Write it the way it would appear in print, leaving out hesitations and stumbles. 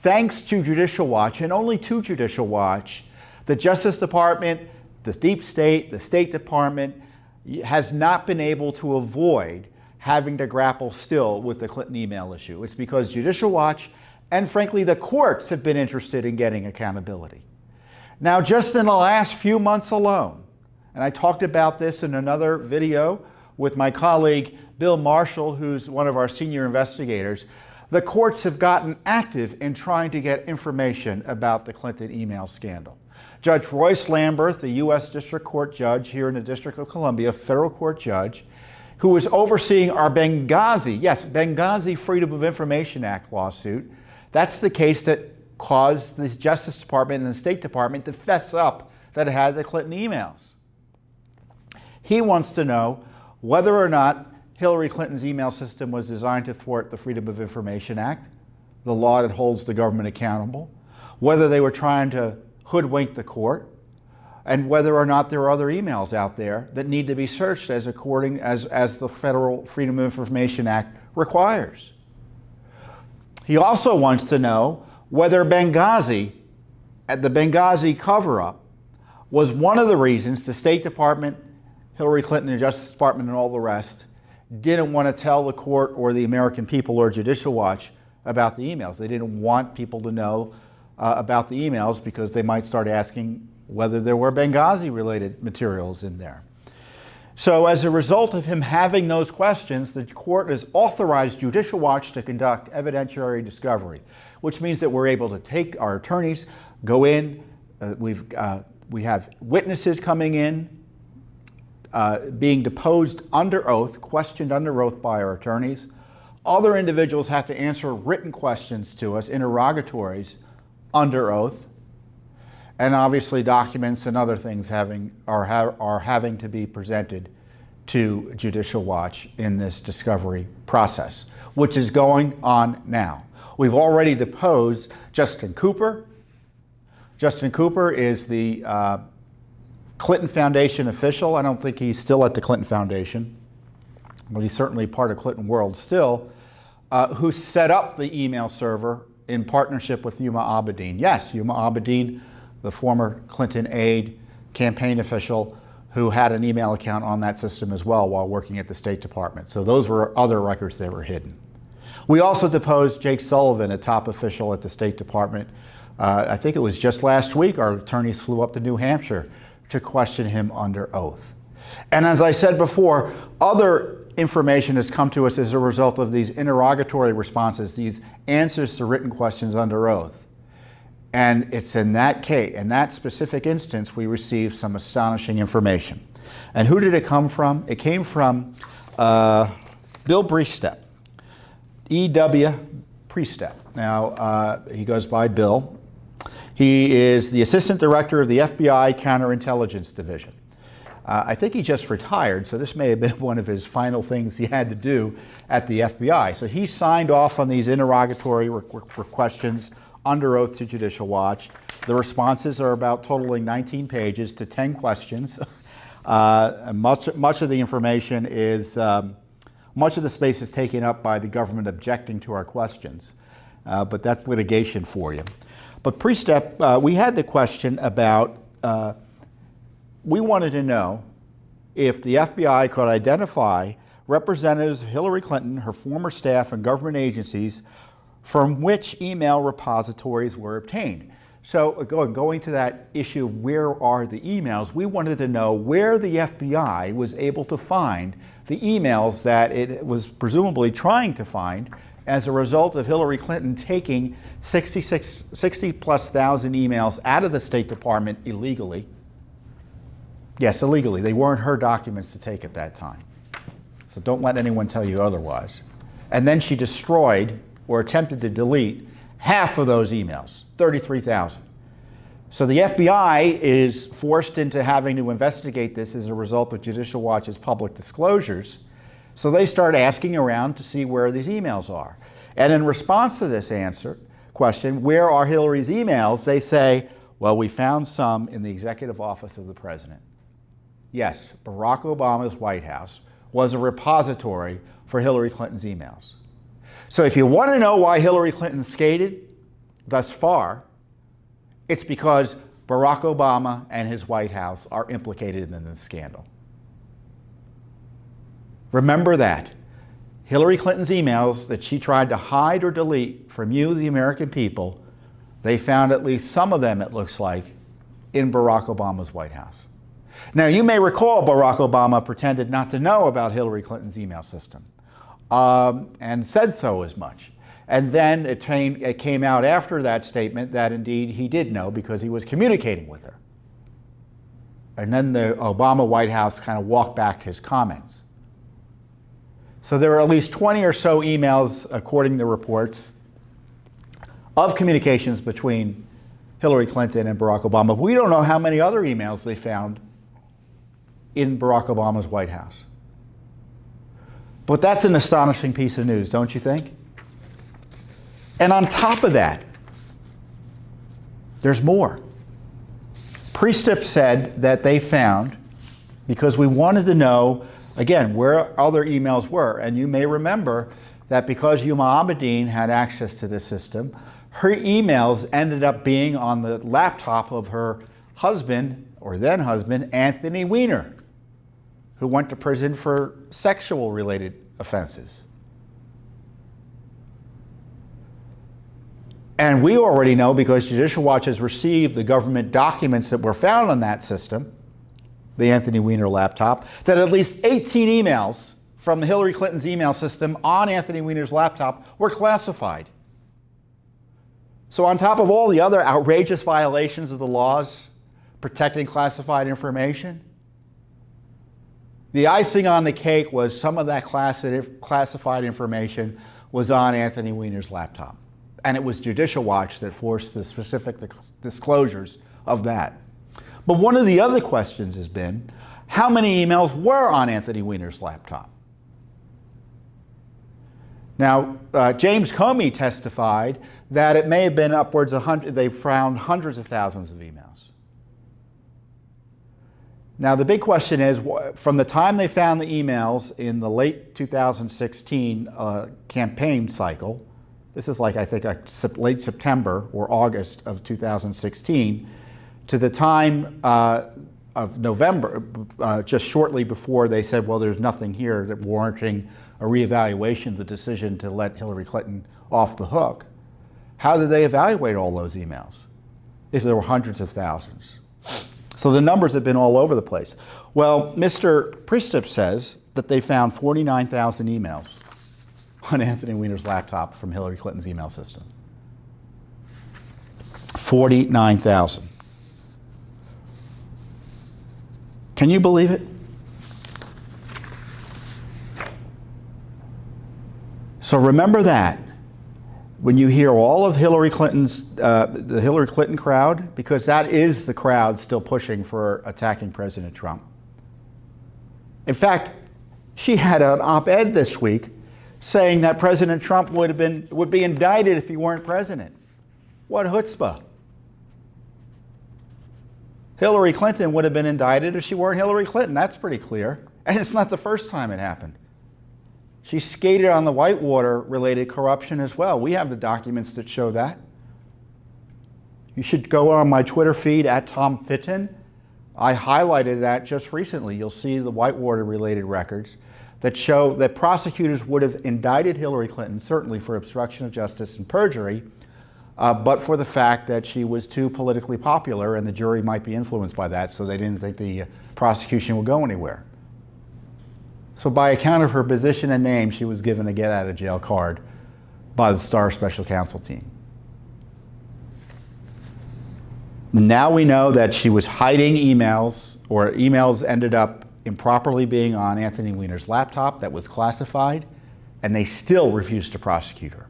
thanks to Judicial Watch, and only to Judicial Watch, the Justice Department, the deep state, the State Department has not been able to avoid having to grapple still with the Clinton email issue. It's because Judicial Watch and frankly the courts have been interested in getting accountability. Now, just in the last few months alone, and I talked about this in another video with my colleague Bill Marshall, who's one of our senior investigators, the courts have gotten active in trying to get information about the Clinton email scandal. Judge Royce Lamberth, the U.S. District Court judge here in the District of Columbia, federal court judge, who was overseeing our Benghazi, yes, Benghazi Freedom of Information Act lawsuit. That's the case that caused the Justice Department and the State Department to fess up that it had the Clinton emails. He wants to know whether or not Hillary Clinton's email system was designed to thwart the Freedom of Information Act, the law that holds the government accountable, whether they were trying to hoodwink the court, and whether or not there are other emails out there that need to be searched as the Federal Freedom of Information Act requires. He also wants to know whether Benghazi, the Benghazi cover-up, was one of the reasons the State Department, Hillary Clinton, the Justice Department, and all the rest didn't want to tell the court or the American people or Judicial Watch about the emails. They didn't want people to know about the emails because they might start asking whether there were Benghazi-related materials in there. So as a result of him having those questions, the court has authorized Judicial Watch to conduct evidentiary discovery, which means that we're able to take our attorneys, go in, we have witnesses coming in, being deposed under oath, questioned under oath by our attorneys. Other individuals have to answer written questions to us, interrogatories, under oath. And obviously documents and other things are having to be presented to Judicial Watch in this discovery process, which is going on now. We've already deposed Justin Cooper. Justin Cooper is the Clinton Foundation official. I don't think he's still at the Clinton Foundation, but he's certainly part of Clinton World still, who set up the email server in partnership with Huma Abedin. Yes, Huma Abedin, the former Clinton aide, campaign official, who had an email account on that system as well while working at the State Department. So those were other records that were hidden. We also deposed Jake Sullivan, a top official at the State Department. I think it was just last week our attorneys flew up to New Hampshire to question him under oath. And as I said before, other information has come to us as a result of these interrogatory responses, these answers to written questions under oath. And it's in that case, in that specific instance, we received some astonishing information. And who did it come from? It came from Bill Priestep, E.W. Priestep. Now, he goes by Bill. He is the Assistant Director of the FBI Counterintelligence Division. I think he just retired, so this may have been one of his final things he had to do at the FBI. So he signed off on these interrogatory questions under oath to Judicial Watch. The responses are about totaling 19 pages to 10 questions. Much of the information is, much of the space is taken up by the government objecting to our questions, but that's litigation for you. But Priestep, we had the question about, we wanted to know if the FBI could identify representatives of Hillary Clinton, her former staff, and government agencies from which email repositories were obtained. So going to that issue, where are the emails, we wanted to know where the FBI was able to find the emails that it was presumably trying to find as a result of Hillary Clinton taking 60+ thousand emails out of the State Department illegally. Yes, illegally. They weren't her documents to take at that time. So don't let anyone tell you otherwise. And then she destroyed or attempted to delete half of those emails, 33,000. So the FBI is forced into having to investigate this as a result of Judicial Watch's public disclosures. So they start asking around to see where these emails are. And in response to this question, where are Hillary's emails? They say, well, we found some in the executive office of the president. Yes, Barack Obama's White House was a repository for Hillary Clinton's emails. So if you want to know why Hillary Clinton skated, thus far, it's because Barack Obama and his White House are implicated in this scandal. Remember that. Hillary Clinton's emails that she tried to hide or delete from you, the American people, they found at least some of them, it looks like, in Barack Obama's White House. Now, you may recall Barack Obama pretended not to know about Hillary Clinton's email system and said so as much. And then it came out after that statement that indeed he did know because he was communicating with her. And then the Obama White House kind of walked back his comments. So there are at least 20 or so emails, according to reports, of communications between Hillary Clinton and Barack Obama. But we don't know how many other emails they found in Barack Obama's White House. But that's an astonishing piece of news, don't you think? And on top of that, there's more. Pre-Stip said that they found, because we wanted to know, again, where other emails were. And you may remember that because Huma Abedin had access to this system, her emails ended up being on the laptop of her husband, or then husband, Anthony Weiner, who went to prison for sexual related offenses. And we already know, because Judicial Watch has received the government documents that were found on that system, the Anthony Weiner laptop, that at least 18 emails from Hillary Clinton's email system on Anthony Weiner's laptop were classified. So on top of all the other outrageous violations of the laws protecting classified information, the icing on the cake was some of that classified information was on Anthony Weiner's laptop. And it was Judicial Watch that forced the specific disclosures of that. But one of the other questions has been, how many emails were on Anthony Weiner's laptop? Now, James Comey testified that it may have been upwards of they found hundreds of thousands of emails. Now, the big question is, from the time they found the emails in the late 2016 campaign cycle, this is like, I think, late September or August of 2016, to the time of November, just shortly before they said, well, there's nothing here that warranting a reevaluation of the decision to let Hillary Clinton off the hook. How did they evaluate all those emails if there were hundreds of thousands? So the numbers have been all over the place. Well, Mr. Pre-Stip says that they found 49,000 emails on Anthony Weiner's laptop from Hillary Clinton's email system. 49,000. Can you believe it? So remember that when you hear all of Hillary Clinton's, the Hillary Clinton crowd, because that is the crowd still pushing for attacking President Trump. In fact, she had an op-ed this week saying that President Trump would be indicted if he weren't president. What chutzpah. Hillary Clinton would have been indicted if she weren't Hillary Clinton. That's pretty clear. And it's not the first time it happened. She skated on the Whitewater-related corruption as well. We have the documents that show that. You should go on my Twitter feed at Tom Fitton. I highlighted that just recently. You'll see the Whitewater-related records that show that prosecutors would have indicted Hillary Clinton, certainly for obstruction of justice and perjury, but for the fact that she was too politically popular and the jury might be influenced by that, so they didn't think the prosecution would go anywhere. So by account of her position and name, she was given a get-out-of-jail card by the Starr Special Counsel team. Now we know that she was hiding emails, or emails ended up improperly being on Anthony Weiner's laptop that was classified, and they still refused to prosecute her.